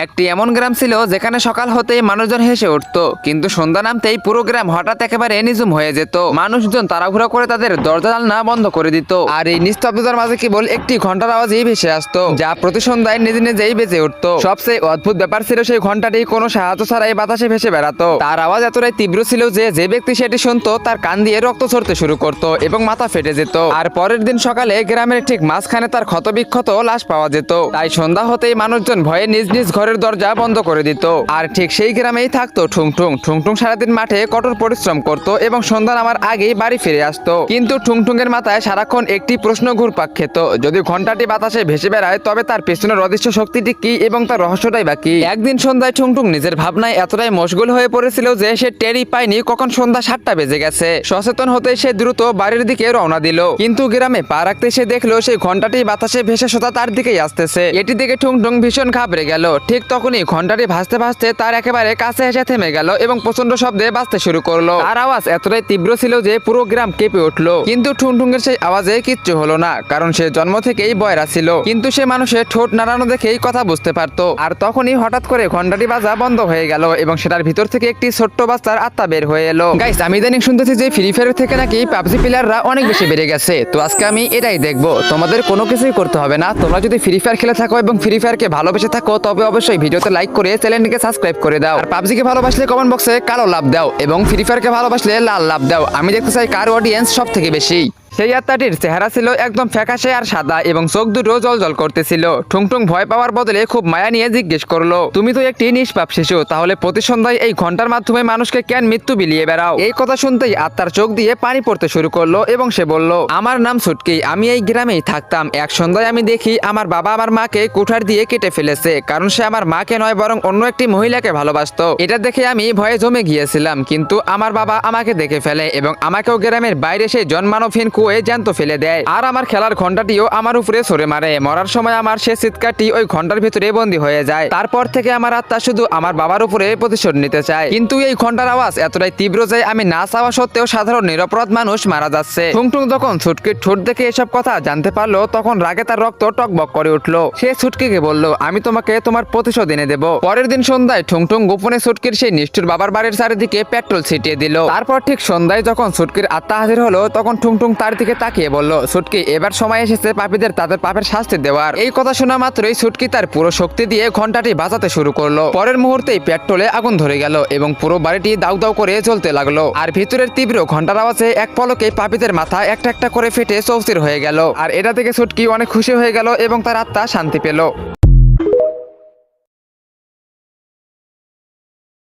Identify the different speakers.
Speaker 1: একটি এমন গ্রাম ছিল যেখানে সকাল হতেই মানুষজন হেসে উঠতো, কিন্তু সন্ধ্যা নামতেই পুরো গ্রাম হঠাৎ একেবারে নিঝুম হয়ে যেত। মানুষজন তাড়াহুড়া করে তাদের দরজা জানলা বন্ধ করে দিত, আর এই নিস্তব্ধতার মাঝে কেবল একটি ঘন্টার আওয়াজই ভেসে আসতো, যা প্রতি সন্ধ্যায় নিজে নিজেই বেজে উঠতো। সবচেয়ে অদ্ভুত ব্যাপার ছিল সেই ঘন্টাটি কোনো সাহায্য ছাড়াই বাতাসে ভেসে বেড়াতো। তার আওয়াজ এতটাই তীব্র ছিল যে যে ব্যক্তি সেটি শুনতো তার কান দিয়ে রক্ত ঝরতে শুরু করতো এবং মাথা ফেটে যেত। আর পরের দিন সকালে গ্রামের ঠিক মাঝখানে তার ক্ষতবিক্ষত লাশ পাওয়া যেত। তাই সন্ধ্যা হতেই মানুষজন ভয়ে নিজ নিজ ঘরের দরজা বন্ধ করে দিত। আর ঠিক সেই গ্রামেই থাকতো ঠুংঠুং। ঠুংঠুং সারাদিন মাঠে কঠোর পরিশ্রম করত এবং সন্ধ্যা নামার আগেই বাড়ি ফিরে আসতো। কিন্তু ঠুংঠুংয়ের মাথায় সারাক্ষণ একটি প্রশ্ন ঘুরপাক খেত, যদি ঘন্টাটি বাতাসে ভেসে বেড়ায় তবে তার পেছনের অদৃশ্য শক্তিটি কি এবং তার রহস্যটাই বা কি। একদিন সন্ধ্যায় ঠুংঠুং নিজের ভাবনায় এতটাই মশগুল হয়ে পড়েছিল যে সে টেরই পায়নি কখন সন্ধ্যা 7টা বেজে গেছে। সচেতন হতে সে দ্রুত বাড়ির দিকে রওনা দিল, কিন্তু গ্রামে পা রাখতে সে দেখলো সেই ঘন্টাটি বাতাসে ভেসে সোজা তার দিকেই আসতেছে। এটি দেখে ঠুংঠুং ভীষণ ঘাবড়ে গেল। ঠিক তখনই ঘন্টাটি ভাসতে ভাসতে তার একেবারে কাছে এসে থেমে গেল এবং প্রচন্ড শব্দে বাজতে শুরু করলো। তার আওয়াজ এতটাই তীব্র ছিল যে পুরো গ্রাম কেঁপে উঠলো, কিন্তু ঠুংঠুংয়ের সেই আওয়াজে কিচ্ছু হলো না, কারণ সে জন্ম থেকেই বয়রা ছিল। কিন্তু সে মানুষের ঠোঁট নাড়ানো দেখেই কথা বুঝতে পারতো। আর তখনই হঠাৎ করে ঘন্টাটি বাজা বন্ধ হয়ে গেল এবং সেটার ভিতর থেকে একটি ছোট্ট বাচ্চার আত্মা বের হয়ে এলো। গাইস, আমি ইদানিং শুনতেছি যে ফ্রি ফায়ার থেকে নাকি পাবজি প্লেয়াররা অনেক বেশি বেড়ে গেছে। তো আজকে আমি এটাই দেখবো। তোমাদের কোনো কিছুই করতে হবে না। তোমরা যদি ফ্রি ফায়ার খেলে থাকো এবং ফ্রি ফায়ারকে ভালোবেসে থাকো তবে অবশ্যই ভিডিওতে লাইক করে চ্যানেলটিকে সাবস্ক্রাইব করে দাও। আর পাবজিকে ভালোবাসলে কমেন্ট বক্সে কালো লাভ দাও এবং ফ্রি ফায়ারকে ভালোবাসলে লাল লাভ দাও। আমি দেখতে চাই কার অডিয়েন্স সব থেকে বেশি। সেই আত্মাটির চেহারা ছিল একদম ফ্যাকাশে আর সাদা এবং চোখ দুটো জলজল করতেছিল। ঠুংঠুং ভয় পাওয়ার বদলে খুব মায়া নিয়ে জিজ্ঞেস করলো, তুমি তো একটি নিষ্পাপ শিশু, তাহলে প্রতি সন্ধ্যায় এই ঘন্টার মাধ্যমে মানুষকে কেন মৃত্যু বিলিয়ে বেড়াও? এই কথা শুনতেই আত্মার চোখ দিয়ে পানি পড়তে শুরু করলো এবং সে বলল, আমার নাম ছুটকি, আমি এই গ্রামেই থাকতাম। এক সন্ধ্যায় আমি দেখি আমার বাবা আমার মাকে কুঠার দিয়ে কেটে ফেলেছে, কারণ সে আমার মাকে নয় বরং অন্য একটি মহিলাকে ভালোবাসতো। এটা দেখে আমি ভয়ে জমে গিয়েছিলাম, কিন্তু আমার বাবা আমাকে দেখে ফেলে এবং আমাকেও গ্রামের বাইরে সেই জন্মানবহীন কুয়োয় জ্যান্ত ফেলে দেয়। আর আমার খেলার ঘন্টাটিও আমার উপরে সরে মারে। মরার সময় আমার সে চিৎকারটি ওই ঘন্টার ভিতরে বন্দী হয়ে যায়। তারপর থেকে আমার আত্মা শুধু আমার বাবার উপরে প্রতিশোধ নিতে চায়। কিন্তু এই ঘন্টার আওয়াজ এতটাই তীব্র যে আমি না চাওয়া সত্ত্বেও সাধারণ নিরপরাধ মানুষ মারা যাচ্ছে। ঠুংঠুং যখন ছুটকির ঠোঁট দেখে এসব কথা জানতে পারলো তখন রাগে তার রক্ত টকবক করে উঠলো। সে ছুটকিকে বলল, আমি তোমাকে তোমার প্রতিশোধ এনে দেব। পরের দিন সন্ধ্যায় ঠুংঠুং গোপনে ছুটকির সেই নিষ্ঠুর বাবার বাড়ির চারিদিকে পেট্রোল ছিটিয়ে দিল। তারপর ঠিক সন্ধ্যায় যখন ছুটকির আত্মা হাজির হলো তখন ঠুংঠুং তার দিকে তাকিয়ে বলল, ছুটকি, এবার সময় এসেছে পাপীদের তাদের পাপের শাস্তি দেওয়ার। এই কথা শোনা মাত্রই ছুটকি তার পুরো শক্তি দিয়ে ঘন্টাটি বাজাতে শুরু করলো। পরের মুহূর্তেই পেট্রোলে আগুন ধরে গেল এবং পুরো বাড়িটি দাউ দাউ করে জ্বলতে লাগলো। আর ভিতরের তীব্র ঘন্টার আওয়াজে এক পলকে পাপীদের মাথা একটা একটা করে ফেটে চৌচির হয়ে গেল। আর এটা থেকে ছুটকি অনেক খুশি হয়ে গেল এবং তার আত্মা শান্তি পেল।